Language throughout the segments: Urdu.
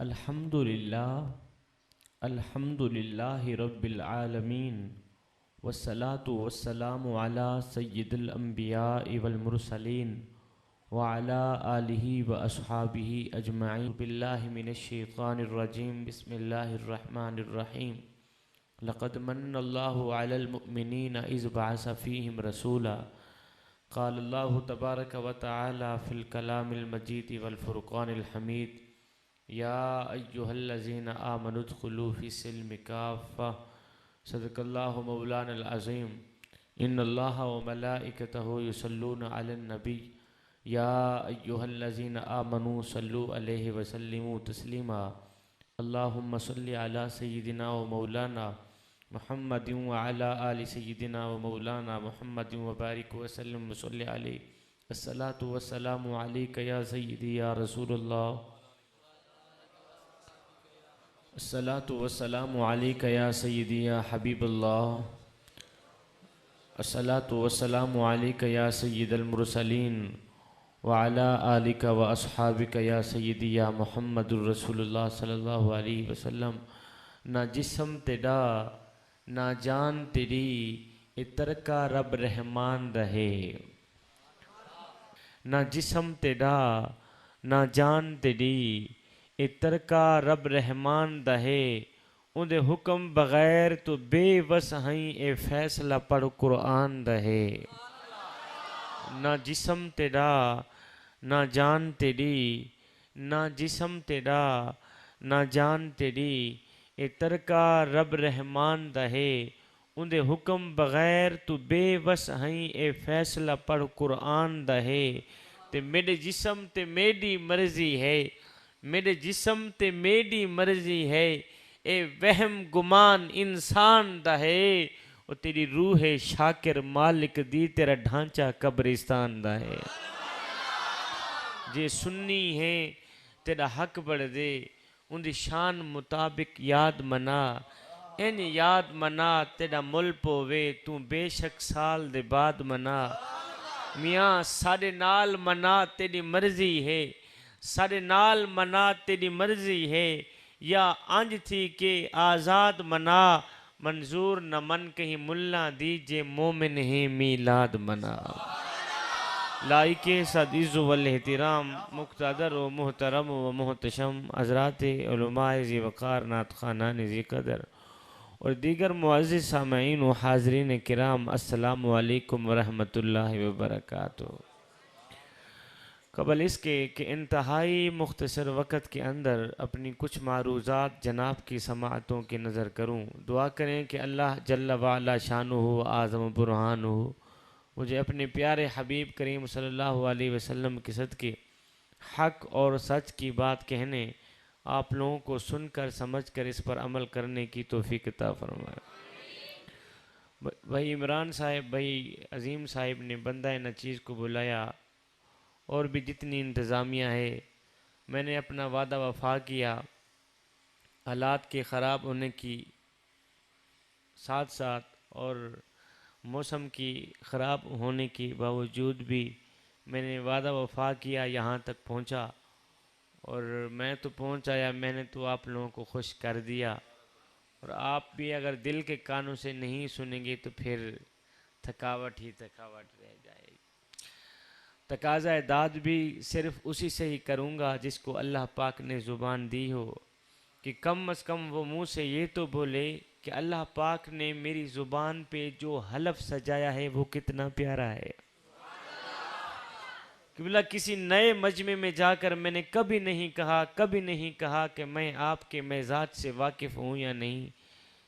الحمد للہ رب العالمین والصلاة والسلام علی سید الانبیاء والمرسلین وعلی آلہ واصحابہ اجمعین باللہ من الشیطان الرجیم بسم اللہ الرحمن الرحیم لقد من اللہ علی المؤمنین اذ بعث فیہم رسولا قال اللہ تبارک وتعالی فی الکلام المجید والفرقان الحمید یا ایہا الذین آمنوا ادخلوا فی السلم کافہ صدق اللہ مولانا العظیم ان اللہ وملائکتہ یصلون علی النبی یا ایہا الذین آمنوا صلوا علیہ وسلموا تسلیما اللہم صلی علی سیدنا و مولانا محمد وعلی آل سیدنا و مولانا محمد وبارک وسلم وصلی علیہ الصلاة والسلام علیک یا سیدی یا رسول اللہ الصلاة والسلام علیک یا سیدی یا حبیب اللہ الصلاة والسلام علیک یا سید المرسلین وعلی آلک و اصحابک یا سیدی یا محمد الرسول اللہ صلی اللہ علیہ وسلم نہ جسم تیرا نہ جان تیری اتر کا رب رحمان رہے نہ جسم تیرا نہ جان تیری اتر کا رب رحمان رہے اندے حکم بغیر تو بے وس ہیں اے فیصلہ پڑھ قرآن رہے نہ جسم تیرا نہ جان تیری نہ جسم تیرا نہ جان تیری اتر کا رب رحمان رہے اندے حکم بغیر تو بے وس ہیں اے فیصلہ پڑھ قرآن رہے تے میرے جسم تے میری مرضی ہے میرے جسم تے میری مرضی ہے اے وہم گمان انسان رہے اور تیری روح شاکر مالک دی تیرا ڈھانچہ قبرستان رہے جے سنی ہے تیرا حق بڑھ دے ان دی شان مطابق یاد منا این یاد منا تیرا مل پوے تو بے شک سال دے بعد منا میاں سارے نال منا تیری مرضی ہے سارے نال منا تیری مرضی ہے یا آنج تھی کہ آزاد منا منظور نہ من کہیں ملا دیجے مومن ہیں میلاد منا لائق صدیز والاحترام مقتدر و محترم و محتشم حضرات علماء ذی وقار نعت خوانان ذی قدر اور دیگر معزز سامعین و حاضرین کرام السلام علیکم ورحمۃ اللہ وبرکاتہ۔ قبل اس کے کہ انتہائی مختصر وقت کے اندر اپنی کچھ معروضات جناب کی سماعتوں کی نظر کروں، دعا کریں کہ اللہ جل وعلا شانہ اعظم برہانہ مجھے اپنے پیارے حبیب کریم صلی اللہ علیہ وسلم کے صدقے حق اور سچ کی بات کہنے، آپ لوگوں کو سن کر سمجھ کر اس پر عمل کرنے کی توفیق عطا فرمائے۔ بھائی عمران صاحب، بھائی عظیم صاحب نے بندہ نچیز کو بلایا اور بھی جتنی انتظامیہ ہے، میں نے اپنا وعدہ وفا کیا، حالات کے خراب ہونے کی ساتھ ساتھ اور موسم کی خراب ہونے کے باوجود بھی میں نے وعدہ وفا کیا، یہاں تک پہنچا اور میں تو پہنچ آیا، میں نے تو آپ لوگوں کو خوش کر دیا، اور آپ بھی اگر دل کے کانوں سے نہیں سنیں گے تو پھر تھکاوٹ ہی تھکاوٹ رہ جائے گی۔ تقاضۂ داد بھی صرف اسی سے ہی کروں گا جس کو اللہ پاک نے زبان دی ہو، کہ کم از کم وہ منہ سے یہ تو بولے کہ اللہ پاک نے میری زبان پہ جو حلف سجایا ہے وہ کتنا پیارا ہے۔ کہ بلا کسی نئے مجمع میں جا کر میں نے کبھی نہیں کہا کہ میں آپ کے مزاج سے واقف ہوں یا نہیں،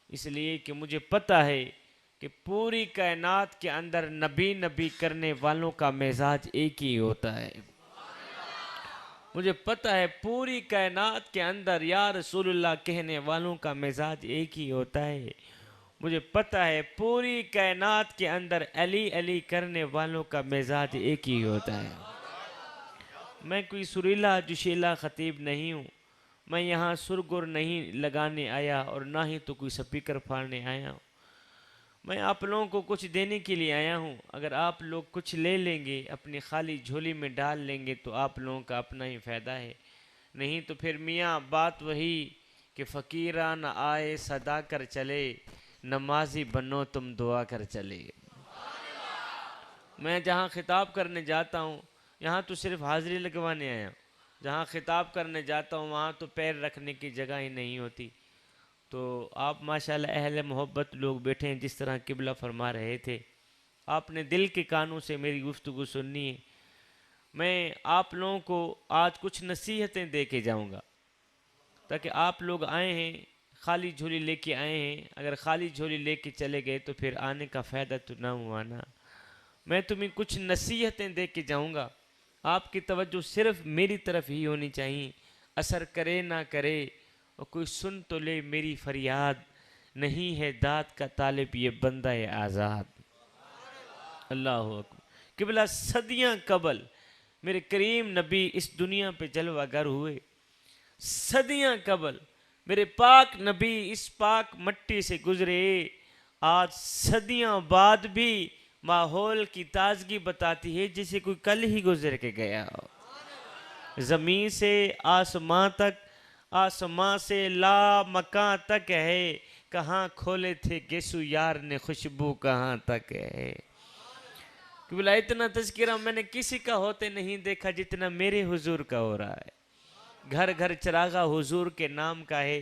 اس لیے کہ مجھے پتہ ہے کہ پوری کائنات کے اندر نبی کرنے والوں کا مزاج ایک ہی ہوتا ہے۔ مجھے پتہ ہے پوری کائنات کے اندر یا رسول اللہ کہنے والوں کا مزاج ایک ہی ہوتا ہے۔ مجھے پتہ ہے پوری کائنات کے اندر علی کرنے والوں کا مزاج ایک ہی ہوتا ہے۔ میں کوئی سریلا جوشیلا خطیب نہیں ہوں، میں یہاں سرگر نہیں لگانے آیا اور نہ ہی تو کوئی سپیکر پھاڑنے آیا ہوں، میں آپ لوگوں کو کچھ دینے کے لیے آیا ہوں۔ اگر آپ لوگ کچھ لے لیں گے، اپنی خالی جھولی میں ڈال لیں گے تو آپ لوگوں کا اپنا ہی فائدہ ہے، نہیں تو پھر میاں بات وہی کہ فقیران آئے صدا کر چلے، نمازی بنو تم دعا کر چلے۔ میں جہاں خطاب کرنے جاتا ہوں یہاں تو صرف حاضری لگوانے آیا ہوں، جہاں خطاب کرنے جاتا ہوں وہاں تو پیر رکھنے کی جگہ ہی نہیں ہوتی۔ تو آپ ماشاءاللہ اہل محبت لوگ بیٹھے ہیں، جس طرح قبلہ فرما رہے تھے، آپ نے دل کے کانوں سے میری گفتگو سننی ہے۔ میں آپ لوگوں کو آج کچھ نصیحتیں دے کے جاؤں گا، تاکہ آپ لوگ آئے ہیں خالی جھولی لے کے آئے ہیں، اگر خالی جھولی لے کے چلے گئے تو پھر آنے کا فائدہ تو نہ ہوا نا۔ میں تمہیں کچھ نصیحتیں دے کے جاؤں گا، آپ کی توجہ صرف میری طرف ہی ہونی چاہیے، اثر کرے نہ کرے اور کوئی سن تو لے میری فریاد، نہیں ہے داد کا طالب یہ بندہ آزاد۔ اللہ اکبر۔ قبلہ صدیاں قبل میرے کریم نبی اس دنیا پہ جلوہ گر ہوئے، صدیاں قبل میرے پاک نبی اس پاک مٹی سے گزرے، آج صدیاں بعد بھی ماحول کی تازگی بتاتی ہے جسے کوئی کل ہی گزر کے گیا ہو۔ زمین سے آسمان تک، آسمان سے لا مکان تک ہے، کہاں کھولے تھے گیسو یار نے خوشبو کہاں تک ہے۔ کہ بلا اتنا تذکرہ میں نے کسی کا ہوتے نہیں دیکھا جتنا میرے حضور کا ہو رہا ہے۔ گھر گھر چراغا حضور کے نام کا ہے،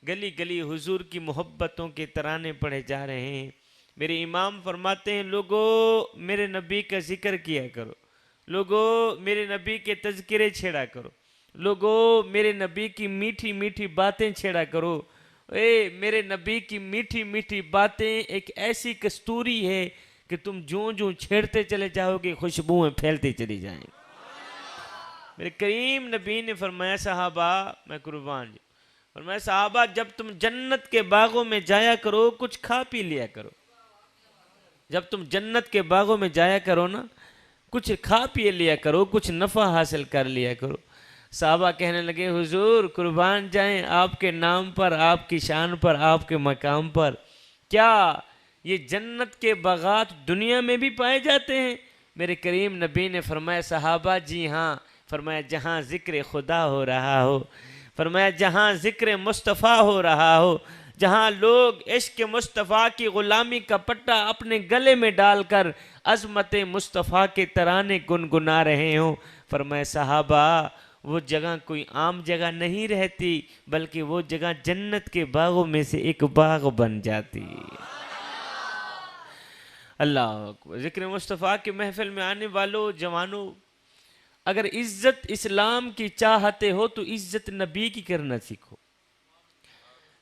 گلی گلی حضور کی محبتوں کے ترانے پڑھے جا رہے ہیں۔ میرے امام فرماتے ہیں لوگو میرے نبی کا ذکر کیا کرو، لوگو میرے نبی کے تذکرے چھیڑا کرو، لوگو میرے نبی کی میٹھی میٹھی باتیں چھیڑا کرو۔ اے میرے نبی کی میٹھی میٹھی باتیں ایک ایسی کستوری ہے کہ تم جوں جوں چھیڑتے چلے جاؤ گے خوشبوئیں پھیلتی چلی جائیں۔ میرے کریم نبی نے فرمایا صحابہ، میں قربان جی، فرمایا صحابہ جب تم جنت کے باغوں میں جایا کرو کچھ کھا پی لیا کرو، جب تم جنت کے باغوں میں جایا کرو نا کچھ کھا پی لیا کرو، کچھ نفع حاصل کر لیا کرو۔ صحابہ کہنے لگے حضور قربان جائیں آپ کے نام پر، آپ کی شان پر، آپ کے مقام پر، کیا یہ جنت کے باغات دنیا میں بھی پائے جاتے ہیں؟ میرے کریم نبی نے فرمایا صحابہ جی ہاں۔ فرمایا جہاں ذکر خدا ہو رہا ہو، فرمایا جہاں ذکر مصطفیٰ ہو رہا ہو، جہاں لوگ عشق مصطفیٰ کی غلامی کا پٹا اپنے گلے میں ڈال کر عظمت مصطفیٰ کے ترانے گنگنا رہے ہوں، فرمایا صحابہ وہ جگہ کوئی عام جگہ نہیں رہتی، بلکہ وہ جگہ جنت کے باغوں میں سے ایک باغ بن جاتی۔ اللہ اکبر۔ ذکر مصطفیٰ کی محفل میں آنے والوں جوانوں، اگر عزت اسلام کی چاہتے ہو تو عزت نبی کی کرنا سیکھو۔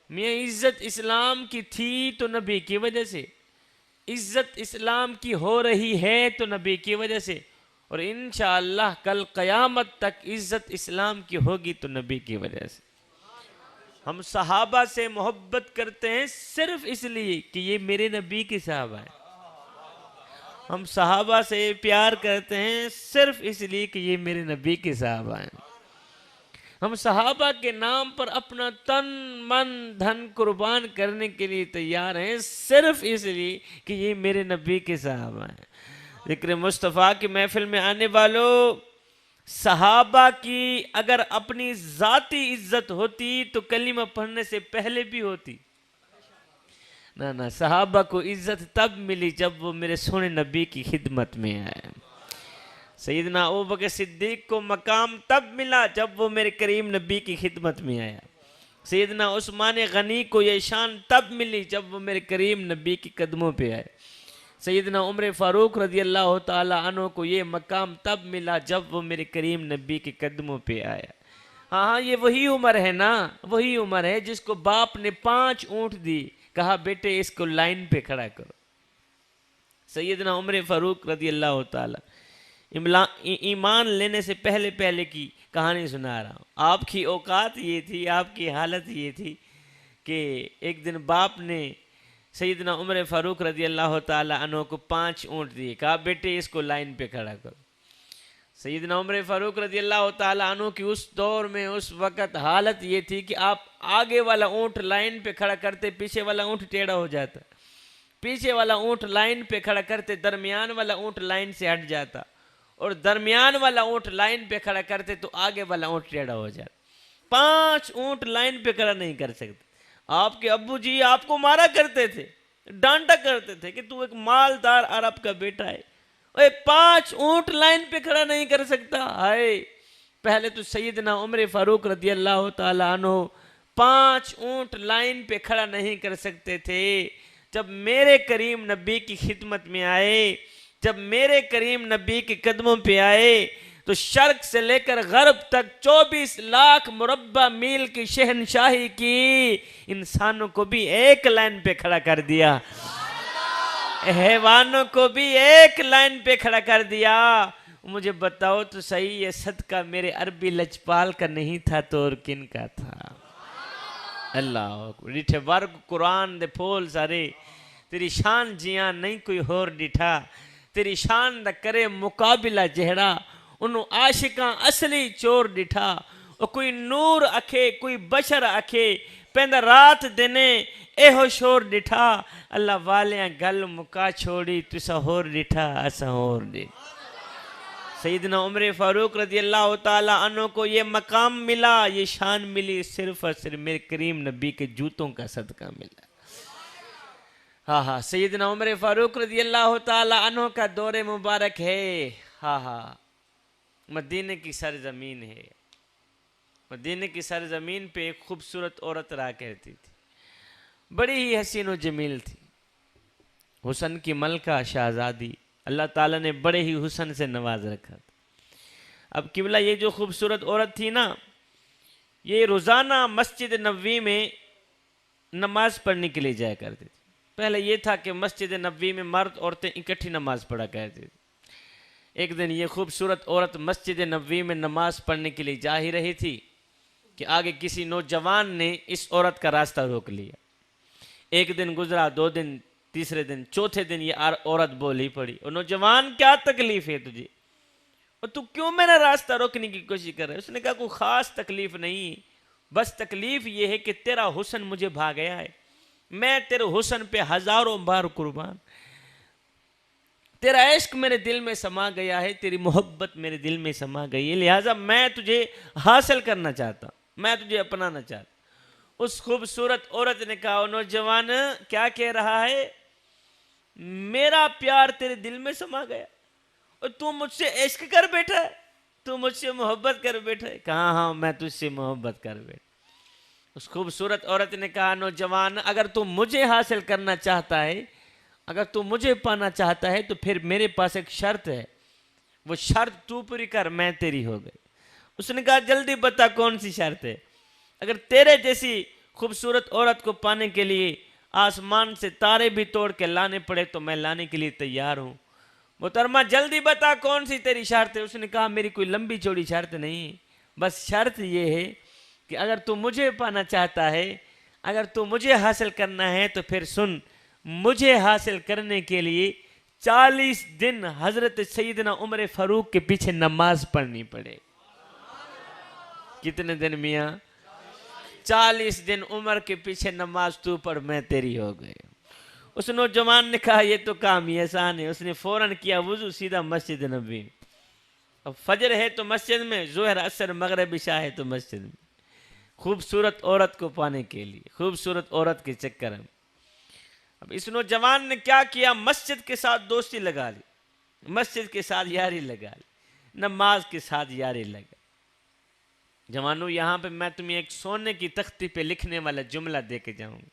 میاں عزت اسلام کی تھی تو نبی کی وجہ سے، عزت اسلام کی ہو رہی ہے تو نبی کی وجہ سے، اور انشاءاللہ کل قیامت تک عزت اسلام کی ہوگی تو نبی کی وجہ سے۔ ہم صحابہ سے محبت کرتے ہیں صرف اس لیے کہ یہ میرے نبی کے صحابہ ہیں، ہم صحابہ سے پیار کرتے ہیں صرف اس لیے کہ یہ میرے نبی کے صحابہ ہیں، ہم صحابہ کے نام پر اپنا تن من دھن قربان کرنے کے لیے تیار ہیں صرف اس لیے کہ یہ میرے نبی کے صحابہ ہیں۔ ذکر مصطفیٰ کی محفل میں آنے والوں، صحابہ کی اگر اپنی ذاتی عزت ہوتی تو کلمہ پڑھنے سے پہلے بھی ہوتی، نہ صحابہ کو عزت تب ملی جب وہ میرے سونے نبی کی خدمت میں آئے۔ سیدنا ابوبکر صدیق کو مقام تب ملا جب وہ میرے کریم نبی کی خدمت میں آیا۔ سیدنا عثمان غنی کو یہ شان تب ملی جب وہ میرے کریم نبی کی قدموں پہ آئے۔ سیدنا عمر فاروق رضی اللہ تعالی عنہ کو یہ مقام تب ملا جب وہ میرے کریم نبی کے قدموں پہ آیا۔ ہاں یہ وہی عمر ہے نا، وہی عمر ہے جس کو باپ نے 5 اونٹ دی، کہا بیٹے اس کو لائن پہ کھڑا کرو۔ سیدنا عمر فاروق رضی اللہ تعالی ایمان لینے سے پہلے کی کہانی سنا رہا ہوں۔ آپ کی اوقات یہ تھی، آپ کی حالت یہ تھی کہ ایک دن باپ نے سیدنا عمر فاروق رضی اللہ تعالی عنہ کو 5 اونٹ دیے، کہا بیٹے اس کو لائن پہ کھڑا کرو۔ سیدنا عمر فاروق رضی اللہ تعالی عنہ کی اس دور میں اس وقت حالت یہ تھی کہ آپ آگے والا اونٹ لائن پہ کھڑا کرتے، پیچھے والا اونٹ ٹیڑھا ہو جاتا، پیچھے والا اونٹ لائن پہ کھڑا کرتے، درمیان والا اونٹ لائن سے ہٹ جاتا، اور درمیان والا اونٹ لائن پہ کھڑا کرتے تو آگے والا اونٹ ٹیڑھا ہو جاتا۔ 5 اونٹ لائن پہ کھڑا نہیں کر سکتے. آپ کے ابو جی آپ کو مارا کرتے تھے, ڈانٹا کرتے تھے کہ تو ایک مالدار عرب کا بیٹا ہے, اے 5 اونٹ لائن پہ کھڑا نہیں کر سکتا. ہائے, پہلے تو سیدنا عمر فاروق رضی اللہ تعالیٰ عنہ 5 اونٹ لائن پہ کھڑا نہیں کر سکتے تھے. جب میرے کریم نبی کی خدمت میں آئے, جب میرے کریم نبی کے قدموں پہ آئے, تو شرق سے لے کر غرب تک 24 لاکھ مربع میل کی شہنشاہی کی, انسانوں کو بھی ایک لائن پہ کھڑا کر دیا, حیوانوں کو بھی ایک لائن پہ کھڑا کر دیا. مجھے بتاؤ تو صحیح, یہ صدقہ میرے عربی لجپال کا نہیں تھا تو اور کن کا تھا؟ اللہ اکبر. ڈٹھے ورگ قرآن دے پھول سارے, تیری شان جیاں نہیں کوئی ہور ڈٹھا, تیری شان دا کرے مقابلہ جہڑا, انہوں عاشقاں اصلی چور ڈٹھا. اور کوئی نور اکھے کوئی بشر اکھے, پہندہ رات دینے ایہو شور ڈٹھا. اللہ والیاں گل مکا چھوڑی, تسا ہور ڈٹھا اسا ہور ڈٹھا. سیدنا عمر فاروق رضی اللہ تعالیٰ عنہ کو یہ مقام ملا, یہ شان ملی صرف اور صرف میرے کریم نبی کے جوتوں کا صدقہ ملا. ہاں ہاں, سیدنا عمر فاروق رضی اللہ تعالیٰ عنہ کا دور مبارک ہے. ہاں ہاں, مدینہ کی سرزمین ہے. مدینہ کی سرزمین پہ ایک خوبصورت عورت رہا کرتی تھی, بڑی ہی حسین و جمیل تھی, حسن کی ملکہ شہزادی. اللہ تعالیٰ نے بڑے ہی حسن سے نواز رکھا تھا. اب قبلہ یہ جو خوبصورت عورت تھی نا, یہ روزانہ مسجد نبوی میں نماز پڑھنے کے لیے جایا کرتی تھی. پہلے یہ تھا کہ مسجد نبوی میں مرد عورتیں اکٹھی نماز پڑھا کرتی تھی. ایک دن یہ خوبصورت عورت مسجد نبوی میں نماز پڑھنے کے لیے جا ہی رہی تھی کہ آگے کسی نوجوان نے اس عورت کا راستہ روک لیا. ایک دن گزرا, 2 دن, تیسرے دن, چوتھے دن یہ عورت بولی پڑی, اور نوجوان کیا تکلیف ہے تجھے, اور تو کیوں میرا راستہ روکنے کی کوشش کر رہا ہے؟ اس نے کہا کوئی خاص تکلیف نہیں, بس تکلیف یہ ہے کہ تیرا حسن مجھے بھا گیا ہے, میں تیرے حسن پہ ہزاروں بار قربان, تیرا عشق میرے دل میں سما گیا ہے, تیری محبت میرے دل میں سما گئی ہے, لہٰذا میں تجھے حاصل کرنا چاہتا ہوں, میں تجھے اپنانا چاہتا ہوں. اس خوبصورت عورت نے کہا, نوجوان کیا کہہ رہا ہے, میرا پیار تیرے دل میں سما گیا اور تو مجھ سے عشق کر بیٹھا ہے, تو مجھ سے محبت کر بیٹھا ہے. کہا ہاں میں تجھ سے محبت کر بیٹھا. اس خوبصورت عورت نے کہا, نوجوان اگر تو مجھے حاصل کرنا چاہتا ہے, اگر تو مجھے پانا چاہتا ہے, تو پھر میرے پاس ایک شرط ہے, وہ شرط تو پوری کر, میں تیری ہو گئی. اس نے کہا جلدی بتا کون سی شرط ہے, اگر تیرے جیسی خوبصورت عورت کو پانے کے لیے آسمان سے تارے بھی توڑ کے لانے پڑے تو میں لانے کے لیے تیار ہوں. محترمہ جلدی بتا کون سی تیری شرط ہے. اس نے کہا میری کوئی لمبی چوڑی شرط نہیں, بس شرط یہ ہے کہ اگر تو مجھے پانا چاہتا ہے, اگر تو مجھے حاصل کرنا ہے, تو پھر سن, مجھے حاصل کرنے کے لیے 40 دن حضرت سیدنا عمر فاروق کے پیچھے نماز پڑھنی پڑے. کتنے دن میاں؟ 40 دن عمر کے پیچھے نماز تو پڑھ, میں تیری ہو گئے. اس نوجوان نے کہا یہ تو کام ہی آسان ہے. اس نے فوراً کیا وضو, سیدھا مسجد نبوی. اب فجر ہے تو مسجد میں, ظہر عصر مغرب عشاء ہے تو مسجد میں, خوبصورت عورت کو پانے کے لیے, خوبصورت عورت کے چکر میں. اب اس نوجوان نے کیا کیا, مسجد کے ساتھ دوستی لگا لی, مسجد کے ساتھ یاری لگا لی, نماز کے ساتھ یاری لگا. جوانوں یہاں پہ میں تمہیں ایک سونے کی تختی پہ لکھنے والا جملہ دے کے جاؤں گا.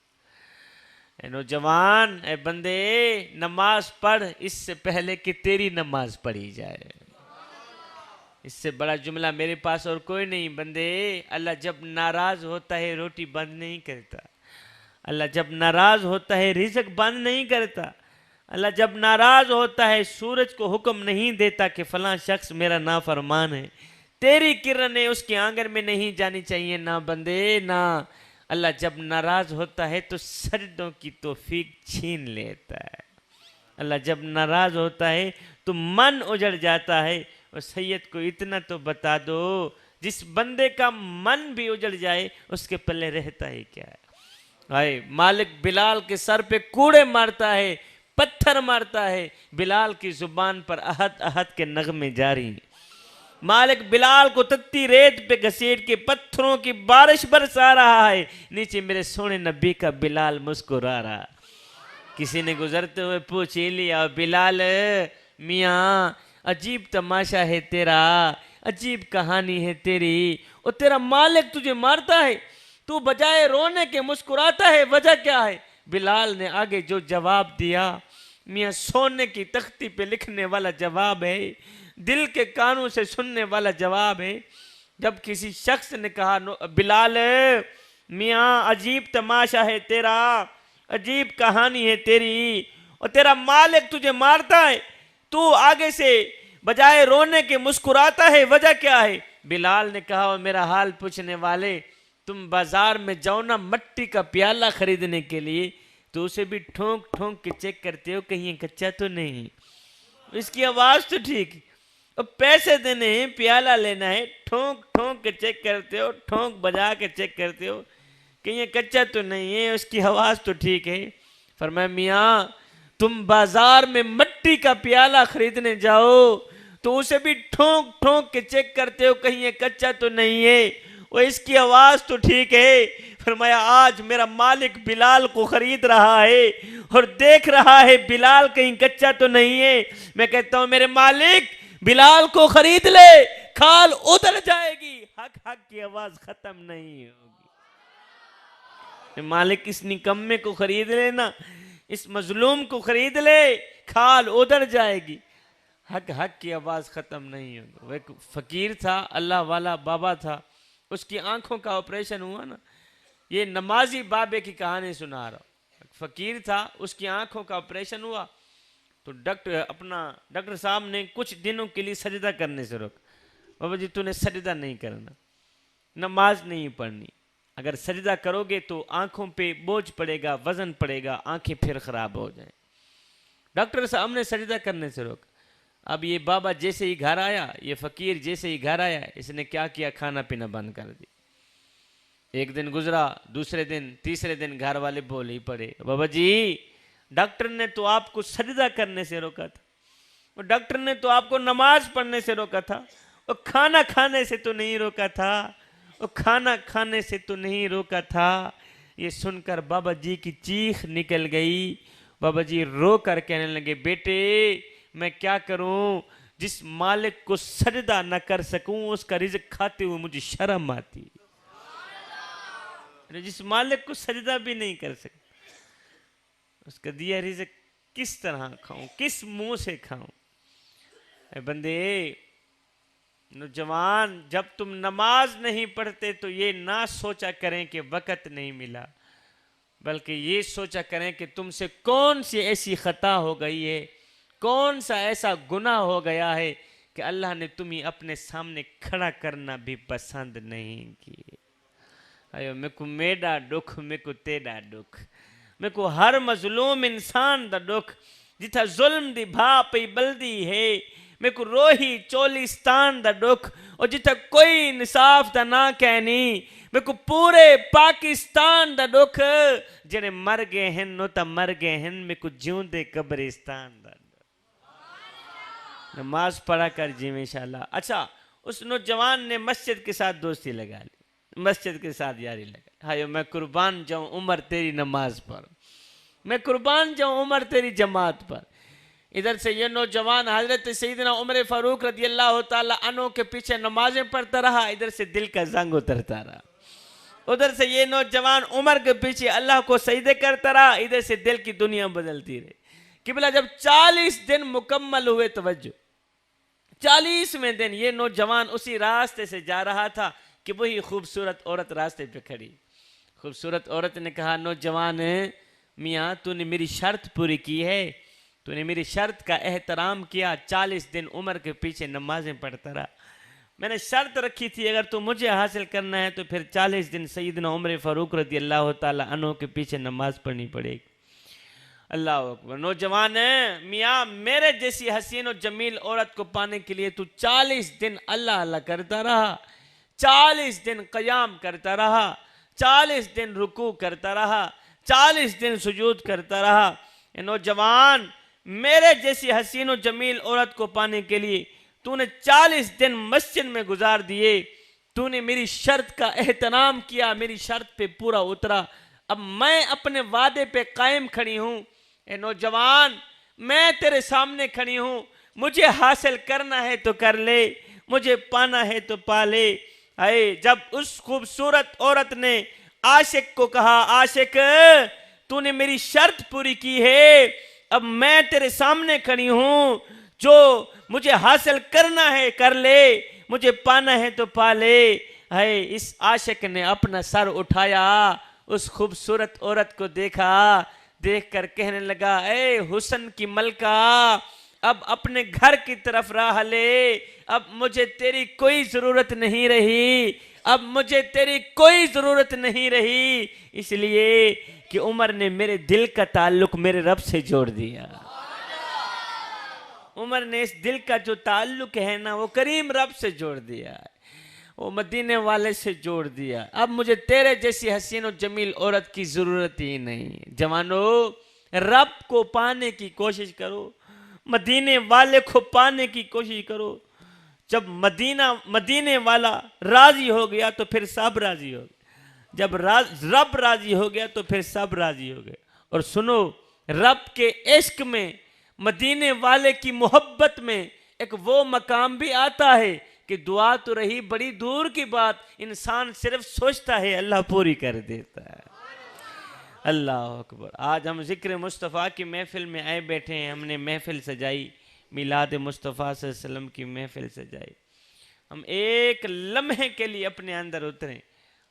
اے نوجوان, اے بندے, نماز پڑھ اس سے پہلے کہ تیری نماز پڑھی جائے. اس سے بڑا جملہ میرے پاس اور کوئی نہیں. بندے, اللہ جب ناراض ہوتا ہے روٹی بند نہیں کرتا, اللہ جب ناراض ہوتا ہے رزق بند نہیں کرتا, اللہ جب ناراض ہوتا ہے سورج کو حکم نہیں دیتا کہ فلاں شخص میرا نافرمان ہے, تیری کرنیں اس کے آنگن میں نہیں جانی چاہیے. نہ بندے نہ, اللہ جب ناراض ہوتا ہے تو سجدوں کی توفیق چھین لیتا ہے. اللہ جب ناراض ہوتا ہے تو من اجڑ جاتا ہے. اور سید کو اتنا تو بتا دو, جس بندے کا من بھی اجڑ جائے اس کے پلے رہتا ہے کیا ہے. ہائے, مالک بلال کے سر پہ کوڑے مارتا ہے, پتھر مارتا ہے, بلال کی زبان پر احد احد کے نغمے جاری. مالک بلال کو تتی ریت پہ گھسیٹ کے پتھروں کی بارش برسا رہا ہے، نیچے میرے سونے نبی کا بلال مسکرا رہا۔ کسی نے گزرتے ہوئے پوچھ ہی لیا، بلال میاں عجیب تماشا ہے تیرا، عجیب کہانی ہے تیری، اور تیرا مالک تجھے مارتا ہے، تو بجائے رونے کے مسکراتا ہے، وجہ کیا ہے؟ بلال نے آگے جو جواب دیا میاں سونے کی تختی پہ لکھنے والا جواب ہے، دل کے کانوں سے سننے والا جواب ہے۔ جب کسی شخص نے کہا بلال میاں عجیب تماشا ہے تیرا، عجیب کہانی ہے تیری، اور تیرا مالک تجھے مارتا ہے، تو آگے سے بجائے رونے کے مسکراتا ہے، وجہ کیا ہے؟ بلال نے کہا وہ میرا حال پوچھنے والے، تم بازار میں جاؤ نا مٹی کا پیالہ خریدنے کے لیے، تو اسے بھی ٹھونک ٹھونک کے چیک کرتے ہو کہیں یہ کچا تو نہیں، اس کی آواز تو ٹھیک، اور پیسے دینے ہیں پیالہ لینا ہے، ٹھونک ٹھونک کے چیک کرتے ہو، ٹھونک بجا کے چیک کرتے ہو کہ یہ کچا تو نہیں ہے، اس کی آواز تو ٹھیک ہے۔ فرمایا میاں تم بازار میں مٹی کا پیالہ خریدنے جاؤ تو اسے بھی ٹھونک ٹھونک کے چیک کرتے ہو کہیں یہ کچا تو نہیں ہے، وہ اس کی آواز تو ٹھیک ہے۔ فرمایا آج میرا مالک بلال کو خرید رہا ہے اور دیکھ رہا ہے بلال کہیں کچا تو نہیں ہے، میں کہتا ہوں میرے مالک بلال کو خرید لے، کھال ادھر جائے گی، حق حق کی آواز ختم نہیں ہوگی۔ مالک اس نکمے کو خرید لینا، اس مظلوم کو خرید لے، کھال ادھر جائے گی، حق حق کی آواز ختم نہیں ہوگی۔ وہ ایک فقیر تھا، اللہ والا بابا تھا، اس کی آنکھوں کا آپریشن ہوا نا، یہ نمازی بابے کی کہانی سنا رہا ہوں۔ فقیر تھا، اس کی آنکھوں کا آپریشن ہوا تو ڈاکٹر صاحب نے کچھ دنوں کے لیے سجدہ کرنے سے روکا۔ بابا جی تو نے سجدہ نہیں کرنا، نماز نہیں پڑھنی، اگر سجدہ کرو گے تو آنکھوں پہ بوجھ پڑے گا، وزن پڑے گا، آنکھیں پھر خراب ہو جائیں۔ ڈاکٹر صاحب نے سجدہ کرنے سے روکا۔ اب یہ بابا جیسے ہی گھر آیا، یہ فقیر جیسے ہی گھر آیا، اس نے کیا کیا؟ کھانا پینا بند کر دی۔ ایک دن گزرا، دوسرے دن، تیسرے دن گھر والے بول ہی پڑے، بابا جی ڈاکٹر نے تو آپ کو سجدہ کرنے سے روکا تھا، اور ڈاکٹر نے تو آپ کو نماز پڑھنے سے روکا تھا، اور کھانا کھانے سے تو نہیں روکا تھا، اور کھانا کھانے سے تو نہیں روکا تھا۔ یہ سن کر بابا جی کی چیخ نکل گئی۔ بابا جی رو کر کہنے لگے بیٹے میں کیا کروں، جس مالک کو سجدہ نہ کر سکوں اس کا رزق کھاتے ہوئے مجھے شرم آتی، جس مالک کو سجدہ بھی نہیں کر سکتا اس کا دیا رزق کس طرح کھاؤں، کس منہ سے کھاؤں؟ اے بندے نوجوان، جب تم نماز نہیں پڑھتے تو یہ نہ سوچا کریں کہ وقت نہیں ملا، بلکہ یہ سوچا کریں کہ تم سے کون سی ایسی خطا ہو گئی ہے، کون سا ایسا گناہ ہو گیا ہے کہ اللہ نے تمہیں اپنے سامنے کھڑا کرنا بھی پسند نہیں کیے۔ ایو میں کو میڈا ڈکھ، میں کو تیڈا ڈکھ، میں کو ہر مظلوم انسان دا ڈکھ، جتھا ظلم دی بھا پئی بلدی ہے، میں کو روہی چولستان دا ڈکھ، اور جتھا کوئی انصاف دا نہ کہنی، میں کو پورے پاکستان دا ڈکھ، جنہیں مر گئے ہیں نو تا مر گئے ہیں، میں کو جیون دے قبرستان دا ڈکھ۔ نماز پڑھا کر جی انشاءاللہ۔ اچھا اس نوجوان نے مسجد کے ساتھ دوستی لگا لی، مسجد کے ساتھ یاری لگا، ہائیو میں قربان جاؤں عمر تیری نماز پر، میں قربان جاؤں عمر تیری جماعت پر۔ ادھر سے یہ نوجوان حضرت سیدنا عمر فاروق رضی اللہ تعالیٰ عنہ کے پیچھے نمازیں پڑھتا رہا، ادھر سے دل کا زنگ اترتا رہا۔ ادھر سے یہ نوجوان عمر کے پیچھے اللہ کو سجدے کرتا رہا، ادھر سے دل کی دنیا بدلتی رہی۔ قبلہ جب 40 دن مکمل ہوئے، توجہ 40ویں دن یہ نوجوان اسی راستے سے جا رہا تھا کہ وہی خوبصورت عورت راستے پہ کھڑی۔ خوبصورت عورت نے کہا نوجوان میاں تو نے میری شرط پوری کی ہے، تو نے میری شرط کا احترام کیا، 40 دن عمر کے پیچھے نمازیں پڑھتا رہا، میں نے شرط رکھی تھی اگر تو مجھے حاصل کرنا ہے تو پھر 40 دن سیدنا عمر فاروق رضی اللہ تعالیٰ عنہ کے پیچھے نماز پڑھنی پڑے گی۔ اللہ اکبر۔ نوجوان میاں میرے جیسی حسین و جمیل عورت کو پانے کے لیے تو 40 دن اللہ اللہ کرتا رہا، 40 دن قیام کرتا رہا، 40 دن رکوع کرتا رہا، 40 دن سجود کرتا رہا۔ نوجوان میرے جیسی حسین و جمیل عورت کو پانے کے لیے تو نے 40 دن مسجد میں گزار دیے، تو نے میری شرط کا احترام کیا، میری شرط پہ پورا اترا، اب میں اپنے وعدے پہ قائم کھڑی ہوں۔ اے نوجوان، میں تیرے سامنے کھڑی ہوں، مجھے حاصل کرنا ہے تو کر لے، مجھے پانا ہے تو پا لے۔ اے جب اس خوبصورت عورت نے عاشق کو کہا، عاشق تو نے میری شرط پوری کی ہے، اب میں تیرے سامنے کھڑی ہوں، جو مجھے حاصل کرنا ہے کر لے، مجھے پانا ہے تو پا لے۔ اے اس عاشق نے اپنا سر اٹھایا، اس خوبصورت عورت کو دیکھا، دیکھ کر کہنے لگا، اے حسن کی ملکہ، اب اپنے گھر کی طرف راہ لے، اب مجھے تیری کوئی ضرورت نہیں رہی، اب مجھے تیری کوئی ضرورت نہیں رہی، اس لیے کہ عمر نے میرے دل کا تعلق میرے رب سے جوڑ دیا۔ عمر نے اس دل کا جو تعلق ہے نا وہ کریم رب سے جوڑ دیا، وہ مدینے والے سے جوڑ دیا، اب مجھے تیرے جیسی حسین و جمیل عورت کی ضرورت ہی نہیں۔ جوانو، رب کو پانے کی کوشش کرو، مدینے والے کو پانے کی کوشش کرو۔ جب مدینے والا راضی ہو گیا تو پھر سب راضی ہو گئے، جب رب راضی ہو گیا تو پھر سب راضی ہو گئے۔ اور سنو، رب کے عشق میں، مدینے والے کی محبت میں ایک وہ مقام بھی آتا ہے کہ دعا تو رہی بڑی دور کی بات، انسان صرف سوچتا ہے اللہ پوری کر دیتا ہے۔ اللہ اکبر۔ آج ہم ذکر مصطفیٰ کی محفل میں آئے بیٹھے ہیں، ہم نے محفل سجائی، میلاد مصطفیٰ صلی اللہ علیہ وسلم کی محفل سجائی۔ ہم ایک لمحے کے لیے اپنے اندر اتریں،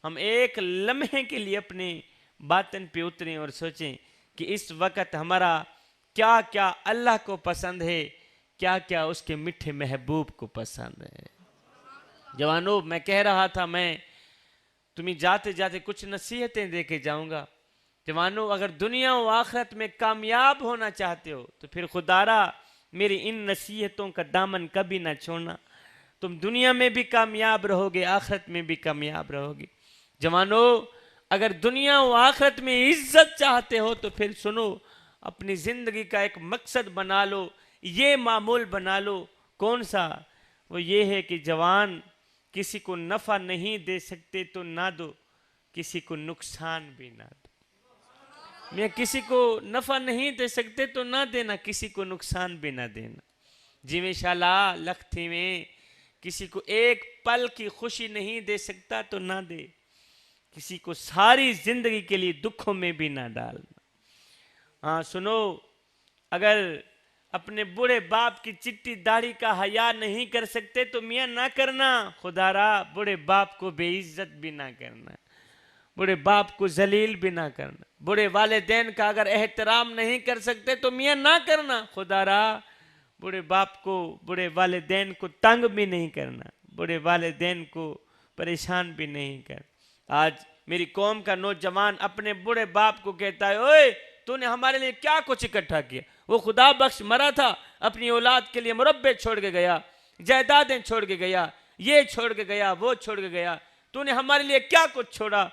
ہم ایک لمحے کے لیے اپنے باطن پہ اتریں اور سوچیں کہ اس وقت ہمارا کیا کیا اللہ کو پسند ہے، کیا کیا اس کے میٹھے محبوب کو پسند ہے۔ جوانو، میں کہہ رہا تھا میں تمہیں جاتے جاتے کچھ نصیحتیں دے کے جاؤں گا۔ جوانو، اگر دنیا و آخرت میں کامیاب ہونا چاہتے ہو تو پھر خدارا میری ان نصیحتوں کا دامن کبھی نہ چھوڑنا، تم دنیا میں بھی کامیاب رہو گے، آخرت میں بھی کامیاب رہو گے۔ جوانو، اگر دنیا و آخرت میں عزت چاہتے ہو تو پھر سنو، اپنی زندگی کا ایک مقصد بنا لو، یہ معمول بنا لو۔ کون سا؟ وہ یہ ہے کہ جوان، کسی کو نفع نہیں دے سکتے تو نہ دو، کسی کو نقصان بھی نہ دو۔ میں کسی کو نفع نہیں دے سکتے تو نہ دینا، کسی کو نقصان بھی نہ دینا۔ جی میں شالا لکھتی میں کسی کو ایک پل کی خوشی نہیں دے سکتا تو نہ دے، کسی کو ساری زندگی کے لیے دکھوں میں بھی نہ ڈالنا۔ ہاں سنو، اگر اپنے بوڑھے باپ کی چٹی داڑھی کا حیا نہیں کر سکتے تو میاں نہ کرنا، خدا را بوڑھے باپ کو بے عزت بھی نہ کرنا، بوڑھے باپ کو ذلیل بھی نہ کرنا، بوڑھے والدین کا اگر احترام نہیں کر سکتے تو میاں نہ کرنا، خدا را بوڑھے باپ کو، بوڑھے والدین کو تنگ بھی نہیں کرنا، بوڑھے والدین کو پریشان بھی نہیں کرنا۔ آج میری قوم کا نوجوان اپنے بوڑھے باپ کو کہتا ہے، اوئے تو نے ہمارے لیے کیا کچھ اکٹھا کیا؟ وہ خدا بخش مرا تھا، اپنی اولاد کے لیے مربع چھوڑ کے گیا، جائیدادیں چھوڑ کے گیا، یہ چھوڑ کے گیا، وہ چھوڑ کے گیا، تو نے ہمارے لیے کیا کچھ چھوڑا؟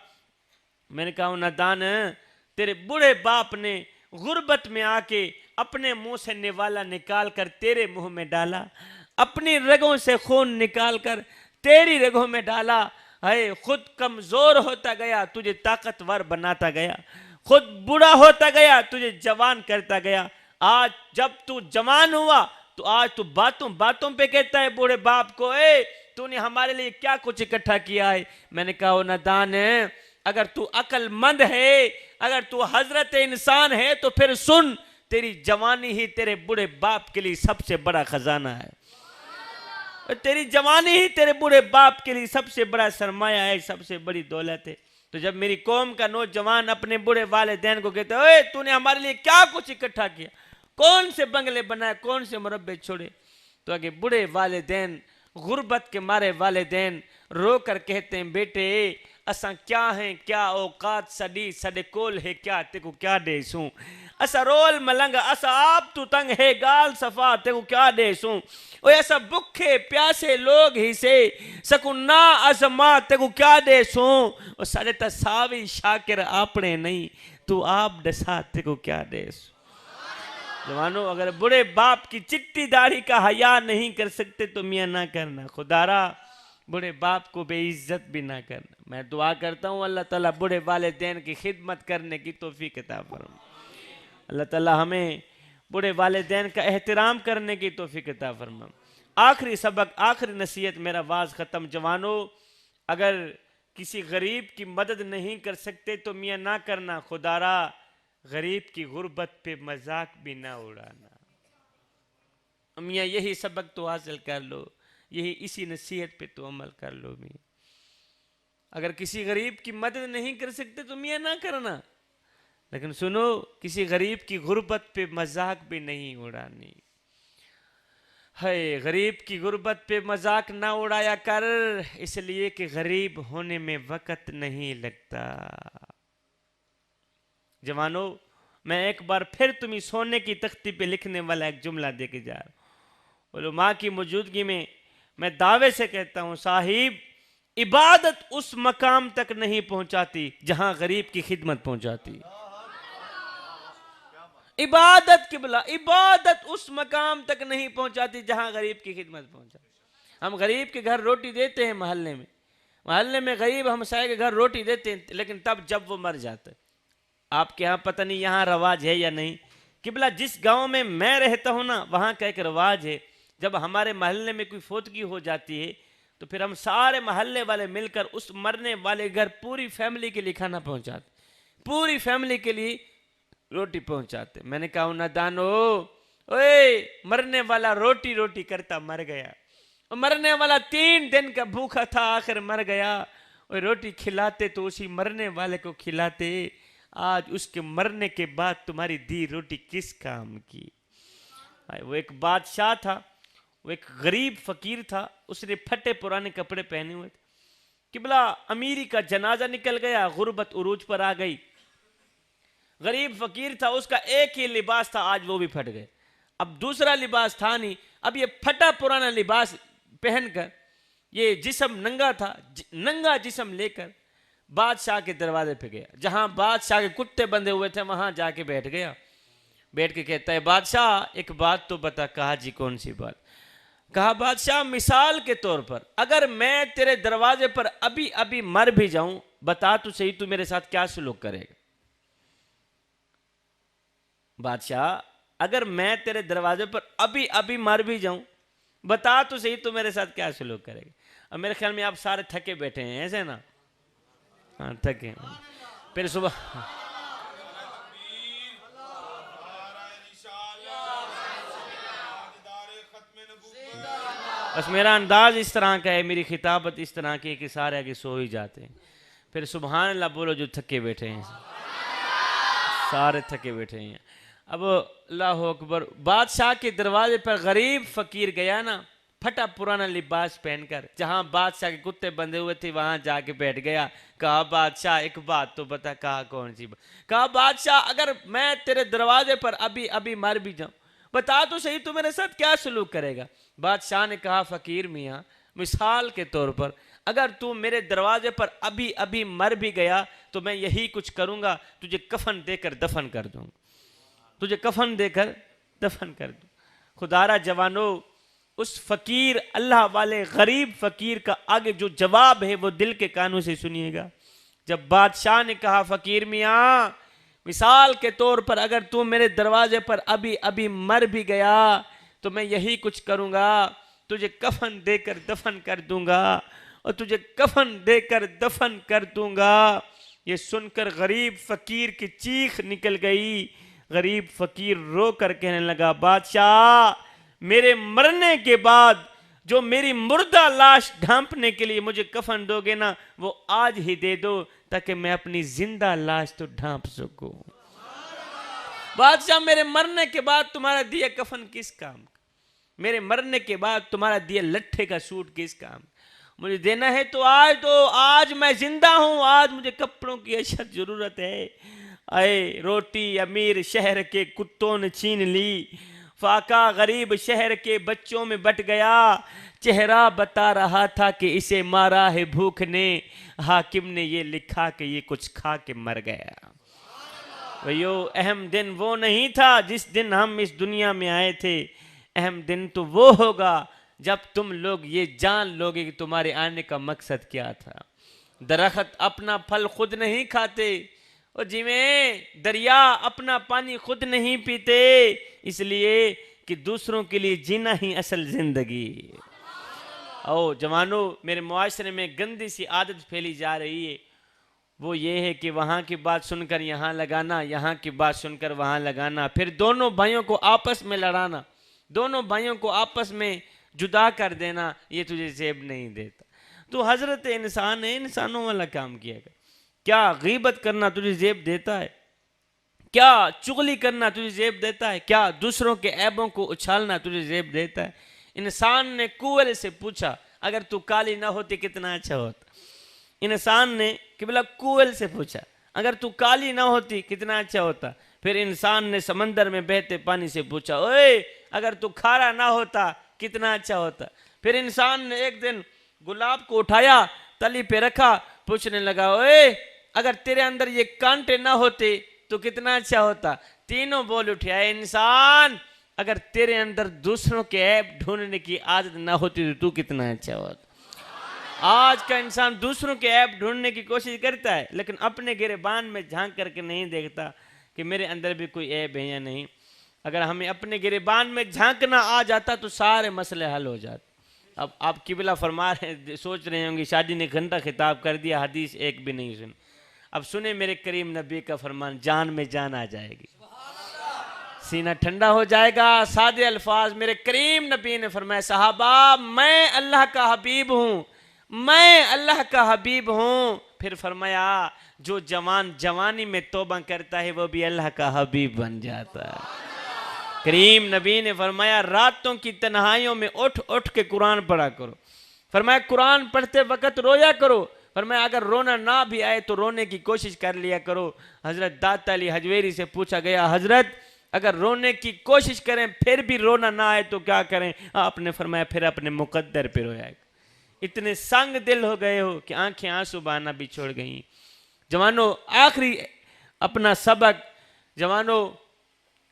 میں نے کہا نادان، تیرے بوڑھے باپ نے غربت میں آ کے اپنے منہ سے نوالا نکال کر تیرے منہ میں ڈالا، اپنی رگوں سے خون نکال کر تیری رگوں میں ڈالا، ہے خود کمزور ہوتا گیا، تجھے طاقتور بناتا گیا، خود بوڑھا ہوتا گیا، تجھے جوان کرتا گیا۔ آج جب تو جوان ہوا تو آج تو باتوں پہ کہتا ہے بوڑھے باپ کو، اے تو نے ہمارے لیے کیا کچھ اکٹھا کیا ہے؟ میں نے کہا نادان، اگر تو عقل مند ہے، اگر تو حضرت انسان ہے تو پھر سن، تیری جوانی ہی تیرے بوڑھے باپ کے لیے سب سے بڑا خزانہ ہے، تیری جوانی ہی تیرے بوڑھے باپ کے لیے سب سے بڑا سرمایہ ہے، سب سے بڑی دولت ہے۔ تو جب میری قوم کا نوجوان اپنے بوڑھے والدین کو کہتا ہے، اے تو نے ہمارے لیے کیا کچھ اکٹھا کیا، کون سے بنگلے بنائے، کون سے مربع چھوڑے، تو اگے بوڑھے والدین، غربت کے مارے والدین رو کر کہتے ہیں، بیٹے اساں کیا ہیں، کیا اوقات سڈی سڈے کول ہے، کیا تے کو کیا دے سوں، اسا رول ملنگ، اسا آپ تو تنگ ہے گال صفا، تے کو کیا دے سوں، اوہ ایسا بکھے پیاسے لوگ ہی سے سکو نا ازما، تے کو کیا دے سوں، اور سارے تساوی شاکر آپنے نہیں، تو آپ دسا تے کو کیا دے سوں۔ جوانوں اگر بڑے باپ کی چٹی داڑھی کا حیا نہیں کر سکتے تو میاں نہ کرنا، خدا را بڑے باپ کو بے عزت بھی نہ کرنا۔ میں دعا کرتا ہوں اللہ تعالیٰ بڑے والدین کی خدمت کرنے کی توفیق عطا فرمائے، اللہ تعالیٰ ہمیں بڑے والدین کا احترام کرنے کی توفیق عطا فرمائے۔ آخری سبق، آخری نصیحت، میرا واز ختم۔ جوانوں اگر کسی غریب کی مدد نہیں کر سکتے تو میاں نہ کرنا، خدا را غریب کی غربت پہ مذاق بھی نہ اڑانا۔ میاں یہی سبق تو حاصل کر لو، یہی اسی نصیحت پہ تو عمل کر لو میاں۔ اگر کسی غریب کی مدد نہیں کر سکتے تو میاں نہ کرنا، لیکن سنو کسی غریب کی غربت پہ مذاق بھی نہیں اڑانی۔ ہے غریب کی غربت پہ مذاق نہ اڑایا کر، اس لیے کہ غریب ہونے میں وقت نہیں لگتا۔ جوانوں میں ایک بار پھر تمہیں سونے کی تختی پہ لکھنے والا ایک جملہ دے کے جا رہا ہوں۔ علماء کی موجودگی میں دعوے سے کہتا ہوں، صاحب عبادت اس مقام تک نہیں پہنچاتی جہاں غریب کی خدمت پہنچاتی۔ عبادت قبلہ، عبادت اس مقام تک نہیں پہنچاتی جہاں غریب کی خدمت پہنچاتی۔ ہم غریب کے گھر روٹی دیتے ہیں، محلے میں غریب ہمسائے کے گھر روٹی دیتے ہیں، لیکن تب جب وہ مر جاتا ہے۔ آپ کے ہاں پتہ نہیں یہاں رواج ہے یا نہیں، قبلہ جس گاؤں میں میں رہتا ہوں نا وہاں کا ایک رواج ہے، جب ہمارے محلے میں کوئی فوتگی ہو جاتی ہے تو پھر ہم سارے محلے والے مل کر اس مرنے والے گھر پوری فیملی کے لیے کھانا پہنچاتے، پوری فیملی کے لیے روٹی پہنچاتے۔ میں نے کہا نادانو، اوے مرنے والا روٹی کرتا مر گیا، مرنے والا 3 دن کا بھوکا تھا آخر مر گیا، اور روٹی کھلاتے تو اسی مرنے والے کو کھلاتے، آج اس کے مرنے کے بعد تمہاری دی روٹی کس کام کی؟ وہ ایک بادشاہ تھا، وہ ایک غریب فقیر تھا، اس نے پھٹے پرانے کپڑے پہنے ہوئے تھے۔ قبلہ امیری کا جنازہ نکل گیا، غربت عروج پر آ گئی، غریب فقیر تھا، اس کا ایک ہی لباس تھا، آج وہ بھی پھٹ گئے، اب دوسرا لباس تھا نہیں، اب یہ پھٹا پرانا لباس پہن کر یہ جسم ننگا تھا، ننگا جسم لے کر بادشاہ کے دروازے پہ گیا، جہاں بادشاہ کے کتے بندھے ہوئے تھے وہاں جا کے بیٹھ گیا، بیٹھ کے کہتا ہے بادشاہ ایک بات تو بتا۔ کہا جی کون سی بات؟ کہا بادشاہ مثال کے طور پر اگر میں تیرے دروازے پر ابھی مر بھی جاؤں، بتا تو صحیح تو میرے ساتھ کیا سلوک کرے گا؟ بادشاہ اگر میں تیرے دروازے پر ابھی مر بھی جاؤں، بتا تو صحیح تو میرے ساتھ کیا سلوک کرے گا؟ اب میرے خیال میں آپ سارے تھکے بیٹھے ہیں، ایسے نا؟ ہاں تھکے۔ پھر صبح بس میرا انداز اس طرح کا ہے، میری خطابت اس طرح کی کہ سارے آگے سو ہی جاتے ہیں۔ پھر سبحان اللہ بولو جو تھکے بیٹھے ہیں، سارے تھکے بیٹھے ہیں۔ اب اللہ اکبر، بادشاہ کے دروازے پر غریب فقیر گیا نا، پھٹا پرانا لباس پہن کر، جہاں بادشاہ کے کتے بندھے ہوئے تھے وہاں جا کے بیٹھ گیا۔ کہا بادشاہ ایک بات تو بتا۔ کہا کون سی بات؟ کہا بادشاہ اگر میں تیرے دروازے پر ابھی مر بھی جاؤں، بتا تو صحیح تو میرے ساتھ کیا سلوک کرے گا؟ بادشاہ نے کہا فقیر میاں مثال کے طور پر اگر تو میرے دروازے پر ابھی مر بھی گیا تو میں یہی کچھ کروں گا، تجھے کفن دے کر دفن کر دوں، تجھے کفن دے کر دفن کر دوں۔ خدا را جوانو، اس فقیر اللہ والے غریب فقیر کا آگے جو جواب ہے وہ دل کے کانوں سے سنیے گا۔ جب بادشاہ نے کہا فقیر میاں مثال کے طور پر اگر تو میرے دروازے پر ابھی مر بھی گیا تو میں یہی کچھ کروں گا، تجھے کفن دے کر دفن کر دوں گا، اور تجھے کفن دے کر دفن کر دوں گا۔ یہ سن کر غریب فقیر کی چیخ نکل گئی، غریب فقیر رو کر کہنے لگا بادشاہ میرے مرنے کے بعد جو میری مردہ لاش ڈھانپنے کے لیے مجھے کفن دو گے نا وہ آج ہی دے دو تاکہ میں اپنی زندہ لاش تو ڈھانپ سکوں۔ بادشاہ میرے مرنے کے بعد تمہارا دیا کفن کس کام کا؟ میرے مرنے کے بعد تمہارا دیا لٹھے کا سوٹ کس کام کا؟ مجھے دینا ہے تو آج میں زندہ ہوں، آج مجھے کپڑوں کی اشد ضرورت ہے۔ اے روٹی امیر شہر کے کتوں نے چھین لی، فاقہ غریب شہر کے بچوں میں بٹ گیا، چہرہ بتا رہا تھا کہ اسے مارا ہے بھوک نے، حاکم نے یہ لکھا کہ یہ کچھ کھا کے مر گیا۔ بھائیو اہم دن وہ نہیں تھا جس دن ہم اس دنیا میں آئے تھے، اہم دن تو وہ ہوگا جب تم لوگ یہ جان لوگے کہ تمہارے آنے کا مقصد کیا تھا۔ درخت اپنا پھل خود نہیں کھاتے، اور جویں دریا اپنا پانی خود نہیں پیتے، اس لیے کہ دوسروں کے لیے جینا ہی اصل زندگی۔ او جوانو، میرے معاشرے میں گندی سی عادت پھیلی جا رہی ہے، وہ یہ ہے کہ وہاں کی بات سن کر یہاں لگانا، یہاں کی بات سن کر وہاں لگانا، پھر دونوں بھائیوں کو آپس میں لڑانا، دونوں بھائیوں کو آپس میں جدا کر دینا، یہ تجھے زیب نہیں دیتا۔ تو حضرت انسان ہے، انسانوں والا کام کیا گا۔ کیا غیبت کرنا تجھے زیب دیتا ہے؟ کیا چغلی کرنا تجھے زیب دیتا ہے؟ کیا دوسروں کے عیبوں کو اچھالنا تجھے زیب دیتا ہے؟ انسان نے کوئل سے پوچھا اگر تو کالی نہ ہوتی کتنا اچھا ہوتا۔ انسان نے قبلہ کوئل سے پوچھا اگر تو کالی نہ ہوتی کتنا اچھا ہوتا۔ پھر انسان نے سمندر میں بہتے پانی سے پوچھا اوئے اگر تو کھارا نہ ہوتا کتنا اچھا ہوتا۔ پھر انسان نے ایک دن گلاب کو اٹھایا، تلی پہ رکھا، پوچھنے لگا اوئے اگر تیرے اندر یہ کانٹے نہ ہوتے تو کتنا اچھا ہوتا۔ تینوں بول اٹھے اے انسان اگر تیرے اندر دوسروں کے عیب ڈھونڈنے کی عادت نہ ہوتی تو کتنا اچھا ہوتا۔ آج کا انسان دوسروں کے عیب ڈھونڈنے کی کوشش کرتا ہے، لیکن اپنے گریبان میں جھانک کر کے نہیں دیکھتا کہ میرے اندر بھی کوئی عیب ہے یا نہیں۔ اگر ہمیں اپنے گریبان میں جھانکنا آ جاتا تو سارے مسئلے حل ہو جاتے۔ اب آپ قبلہ فرما رہے ہیں، سوچ رہے ہوں گے شادی نے گھنٹہ خطاب کر دیا، حدیث ایک بھی نہیں سن۔ اب سنیں میرے کریم نبی کا فرمان، جان میں جان آ جائے گی، سینہ ٹھنڈا ہو جائے گا۔ سادے الفاظ میرے کریم نبی نے فرمایا صحابہ میں اللہ کا حبیب ہوں، میں اللہ کا حبیب ہوں۔ پھر فرمایا جو جوان جوانی میں توبہ کرتا ہے وہ بھی اللہ کا حبیب بن جاتا ہے۔ کریم نبی نے فرمایا راتوں کی تنہائیوں میں اٹھ اٹھ کے قرآن پڑھا کرو، فرمایا قرآن پڑھتے وقت رویا کرو، فرمایا اگر رونا نہ بھی آئے تو رونے کی کوشش کر لیا کرو۔ حضرت داتا علی حجویری سے پوچھا گیا حضرت اگر رونے کی کوشش کریں پھر بھی رونا نہ آئے تو کیا کریں؟ آپ نے فرمایا پھر اپنے مقدر پہ رویا۔ اتنے سنگ دل ہو گئے ہو کہ آنکھیں آنسو بہانا بھی چھوڑ گئیں۔ جوانو آخری اپنا سبق، جوانو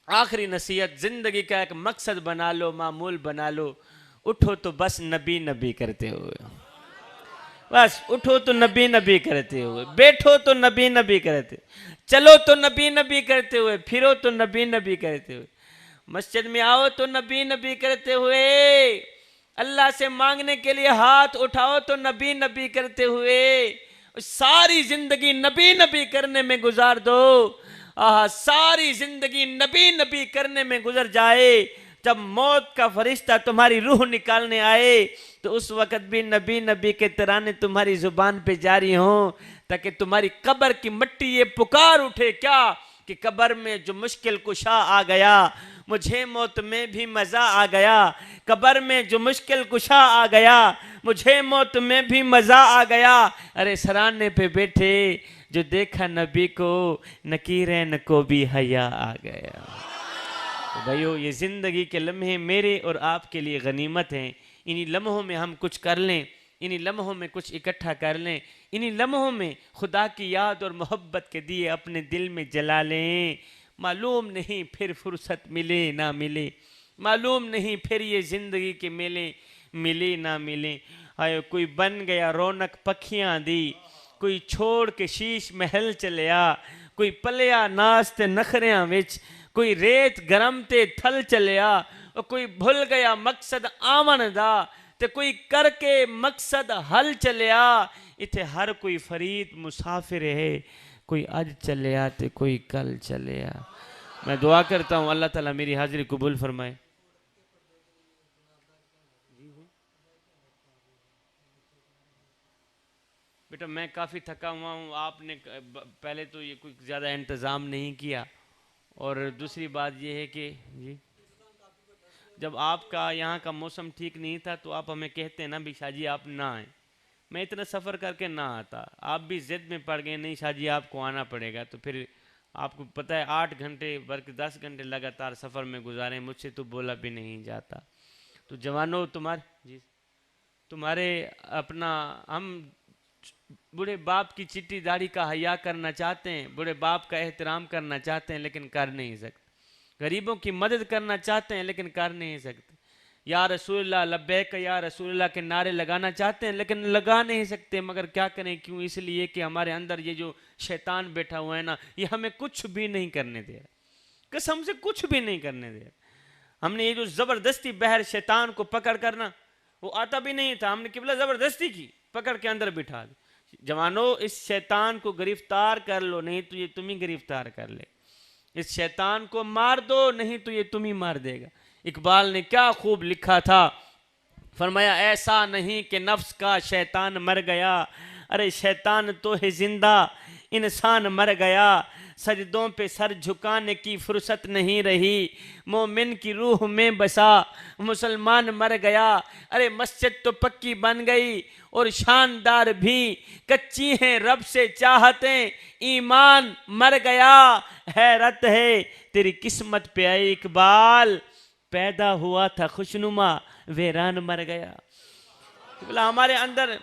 آخری نصیحت، زندگی کا ایک مقصد بنا لو، معمول بنا لو، اٹھو تو بس نبی نبی کرتے ہوئے، بس اٹھو تو نبی نبی کرتے ہوئے، بیٹھو تو نبی نبی کرتے ہوئے، چلو تو نبی نبی کرتے ہوئے، پھرو تو نبی نبی کرتے ہوئے، مسجد میں آؤ تو نبی نبی کرتے ہوئے، اللہ سے مانگنے کے لیے ہاتھ اٹھاؤ تو نبی نبی کرتے ہوئے، ساری زندگی نبی نبی کرنے میں گزار دو۔ ساری زندگی نبی نبی کرنے میں گزر جائے، جب موت کا فرشتہ تمہاری روح نکالنے آئے تو اس وقت بھی نبی نبی کے ترانے تمہاری زبان پہ جاری ہوں، تاکہ تمہاری قبر کی مٹی یہ پکار اٹھے کیا کہ قبر میں جو مشکل کشا آ گیا مجھے موت میں بھی مزہ آ گیا، قبر میں جو مشکل کشا آ گیا مجھے موت میں بھی مزہ آ گیا۔ ارے سرانے پہ بیٹھے جو دیکھا نبی کو نکیرین کو بھی حیا آ گیا۔ تو بھائیو یہ زندگی کے لمحے میرے اور آپ کے لیے غنیمت ہیں، انہی لمحوں میں ہم کچھ کر لیں، انہی لمحوں میں کچھ اکٹھا کر لیں، انہی لمحوں میں خدا کی یاد اور محبت کے دیے اپنے دل میں جلا لیں۔ معلوم نہیں پھر فرصت ملے نہ ملے، معلوم نہیں پھر یہ زندگی کے میلے ملے نہ ملے۔ کوئی بن گیا رونق پکھیاں دی، کوئی چھوڑ کے شیش محل چلیا، کوئی پلیا ناستے نخریاں وچ، کوئی ریت گرم تے تھل چلیا، اور کوئی بھول گیا مقصد آمن دا تے کوئی کر کے مقصد حل چلیا۔ اتھے ہر کوئی فرید مسافر ہے، کوئی اج چلیا تے کوئی کل چلیا۔ میں دعا کرتا ہوں اللہ تعالیٰ میری حاضری قبول فرمائے۔ بیٹا میں کافی تھکا ہوا ہوں، آپ نے پہلے تو یہ کوئی زیادہ انتظام نہیں کیا، اور دوسری بات یہ ہے کہ جی جب آپ کا یہاں کا موسم ٹھیک نہیں تھا تو آپ ہمیں کہتے ہیں نا بھی شاہ جی آپ نہ آئیں، میں اتنا سفر کر کے نہ آتا، آپ بھی ضد میں پڑ گئے نہیں شاہ جی آپ کو آنا پڑے گا، تو پھر آپ کو پتہ ہے 8 گھنٹے بلکہ 10 گھنٹے لگاتار سفر میں گزارے، مجھ سے تو بولا بھی نہیں جاتا۔ تو جوانوں تمہارے اپنا ہم بوڑھے باپ کی چٹی داڑھی کا حیا کرنا چاہتے ہیں، بوڑھے باپ کا احترام کرنا چاہتے ہیں لیکن کر نہیں سکتے، غریبوں کی مدد کرنا چاہتے ہیں لیکن کر نہیں سکتے، یا رسول اللہ لبیک یا رسول اللہ کے نعرے لگانا چاہتے ہیں لیکن لگا نہیں سکتے، مگر کیا کریں، کیوں؟ اس لیے کہ ہمارے اندر یہ جو شیطان بیٹھا ہوا ہے نا، یہ ہمیں کچھ بھی نہیں کرنے دے رہا، قسم سے کچھ بھی نہیں کرنے دے رہا۔ ہم نے یہ جو زبردستی بہر شیطان کو پکڑ کرنا، وہ آتا بھی نہیں تھا، ہم نے قبلہ زبردستی کی، پکڑ کے اندر بٹھا دی۔ جوانو، اس شیطان کو گرفتار کر لو، نہیں تو یہ تم ہی گرفتار کر لے، اس شیطان کو مار دو، نہیں تو یہ تم ہی مار دے گا۔ اقبال نے کیا خوب لکھا تھا، فرمایا ایسا نہیں کہ نفس کا شیطان مر گیا، ارے شیطان تو ہے زندہ، انسان مر گیا، سجدوں پہ سر جھکانے کی فرصت نہیں رہی، مومن کی روح میں بسا مسلمان مر گیا، ارے مسجد تو پکی بن گئی اور شاندار بھی، کچی ہیں رب سے چاہتیں، ایمان مر گیا، حیرت ہے تیری قسمت پہ اے اقبال، پیدا ہوا تھا خوشنما ویران مر گیا۔ بلا ہمارے اندر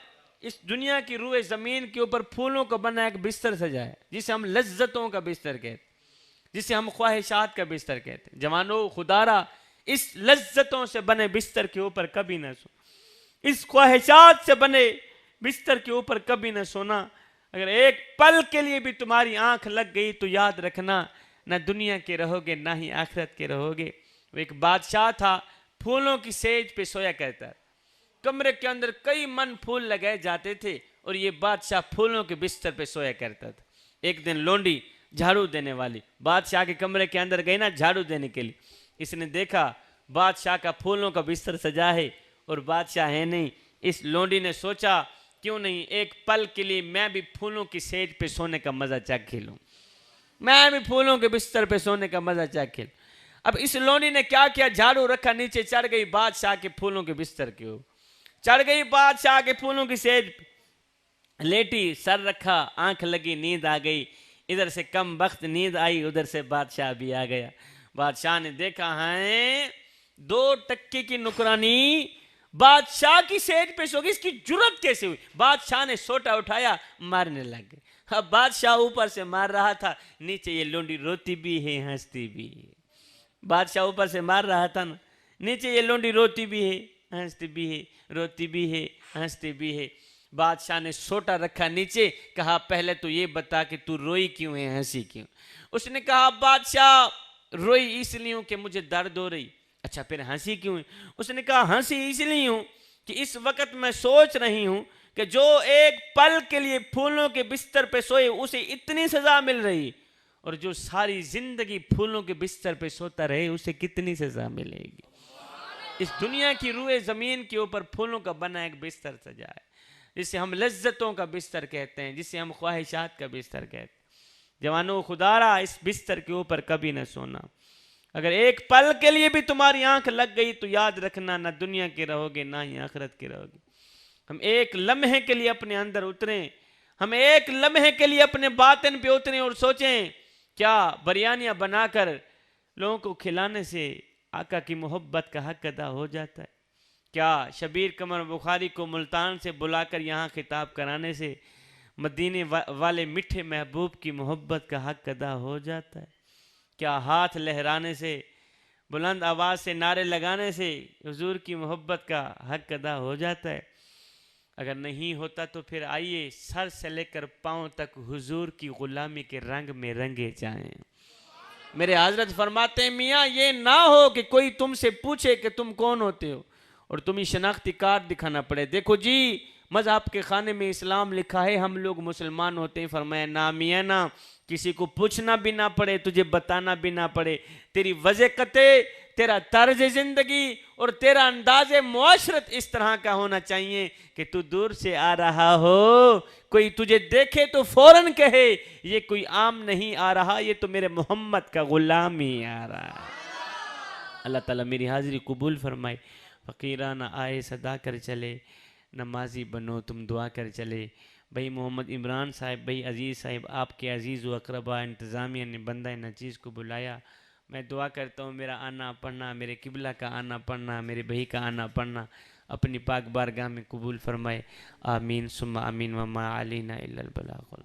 اس دنیا کی روئے زمین کے اوپر پھولوں کا بنا ایک بستر سجا ہے، جسے ہم لذتوں کا بستر کہتے ہیں، جسے ہم خواہشات کا بستر کہتے ہیں۔ جوانو، خدارا اس لذتوں سے بنے بستر کے اوپر کبھی نہ سو، اس خواہشات سے بنے بستر کے اوپر کبھی نہ سونا۔ اگر ایک پل کے لیے بھی تمہاری آنکھ لگ گئی تو یاد رکھنا، نہ دنیا کے رہو گے نہ ہی آخرت کے رہو گے۔ وہ ایک بادشاہ تھا، پھولوں کی سیج پہ سویا کرتا، کمرے کے اندر کئی من پھول لگائے جاتے تھے اور یہ بادشاہ پھولوں کے بستر پہ سویا کرتا تھا۔ ایک دن لونڈی جھاڑو دینے والی بادشاہ کے کمرے کے اندر گئی نا جھاڑو دینے کے لیے، اس نے دیکھا بادشاہ کا پھولوں کا بستر سجا ہے اور بادشاہ ہے نہیں۔ اس لونڈی نے سوچا کیوں نہیں ایک پل کے لیے میں بھی پھولوں کی سیج پہ سونے کا مزہ چکھ لوں، میں بھی پھولوں کے بستر پہ سونے کا مزہ چکھ لوں۔ اب اس لونڈی نے کیا کیا، جھاڑو رکھا، نیچے چڑھ گئی بادشاہ کے پھولوں کے بستر کے اوپر، چڑھ گئی بادشاہ کے پھولوں کی سیج، لیٹی، سر رکھا، آنکھ لگی، نیند آ گئی، ادھر سے کم بخت نیند آئی، ادھر سے بادشاہ بھی آ گیا۔ بادشاہ نے دیکھا ہے 2 ٹکے کی نکرانی بادشاہ کی سیج پہ سو گئی، اس کی جرت کیسے ہوئی؟ بادشاہ نے سوٹا اٹھایا، مارنے لگ گئے۔ اب بادشاہ اوپر سے مار رہا تھا، نیچے یہ لونڈی روتی بھی ہے ہنستی بھی ہے۔ بادشاہ اوپر سے مار رہا تھا نا، نیچے یہ لونڈی روتی بھی ہے ہنستی بھی ہے، روتی بھی ہے ہنستی بھی ہے۔ بادشاہ نے سوٹا رکھا نیچے، کہا پہلے تو یہ بتا کہ تو روئی کیوں ہے، ہنسی کیوں؟ اس نے کہا بادشاہ روئی اس لیے ہوں کہ مجھے درد ہو رہی۔ اچھا پھر ہنسی کیوں ہے؟ اس نے کہا ہنسی اس لیے ہوں کہ اس وقت میں سوچ رہی ہوں کہ جو ایک پل کے لیے پھولوں کے بستر پہ سوئے اسے اتنی سزا مل رہی، اور جو ساری زندگی پھولوں کے بستر پہ سوتا رہے اسے کتنی سزا ملے گی۔ اس دنیا کی روئے زمین کے اوپر پھولوں کا بنا ایک بستر سجا ہے، جسے ہم لذتوں کا بستر کہتے ہیں، جسے ہم خواہشات کا بستر کہتے ہیں۔ جوانو، خدارا اس بستر کے اوپر کبھی نہ سونا، اگر ایک پل کے لیے بھی تمہاری آنکھ لگ گئی تو یاد رکھنا، نہ دنیا کے رہو گے نہ ہی آخرت کے رہو گے۔ ہم ایک لمحے کے لیے اپنے اندر اتریں، ہم ایک لمحے کے لیے اپنے باطن پہ اتریں اور سوچیں کیا بریانیاں بنا کر لوگوں کو کھلانے سے آقا کی محبت کا حق ادا ہو جاتا ہے؟ کیا شبیر قمر بخاری کو ملتان سے بلا کر یہاں خطاب کرانے سے مدینے والے میٹھے محبوب کی محبت کا حق ادا ہو جاتا ہے؟ کیا ہاتھ لہرانے سے، بلند آواز سے نعرے لگانے سے حضور کی محبت کا حق ادا ہو جاتا ہے؟ اگر نہیں ہوتا تو پھر آئیے سر سے لے کر پاؤں تک حضور کی غلامی کے رنگ میں رنگے جائیں۔ میرے حضرت فرماتے ہیں میاں یہ نہ ہو کہ کوئی تم سے پوچھے کہ تم کون ہوتے ہو اور تمہیں شناختی کارڈ دکھانا پڑے، دیکھو جی مذہب کے خانے میں اسلام لکھا ہے، ہم لوگ مسلمان ہوتے ہیں۔ فرمایا نا میاں نا، کسی کو پوچھنا بھی نہ پڑے، تجھے بتانا بھی نہ پڑے، تیری وضاحت، تیرا طرز زندگی اور تیرا انداز معاشرت اس طرح کا ہونا چاہیے کہ تو دور سے آ رہا ہو، کوئی تجھے دیکھے تو فوراً کہے یہ کوئی عام نہیں آ رہا، یہ تو میرے محمد کا غلام ہی آ رہا ہے۔ اللہ تعالیٰ میری حاضری قبول فرمائے۔ فقیرانہ آئے صدا کر چلے، نمازی بنو تم دعا کر چلے۔ بھائی محمد عمران صاحب، بھائی عزیز صاحب، آپ کے عزیز و اقربا انتظامیہ نے بندہ نچیز کو بلایا، میں دعا کرتا ہوں میرا آنا پڑھنا، میرے قبلہ کا آنا پڑھنا، میرے بھائی کا آنا پڑھنا اپنی پاک بارگاہ میں قبول فرمائے. آمین ثم آمین وما علینا الا البلاغ.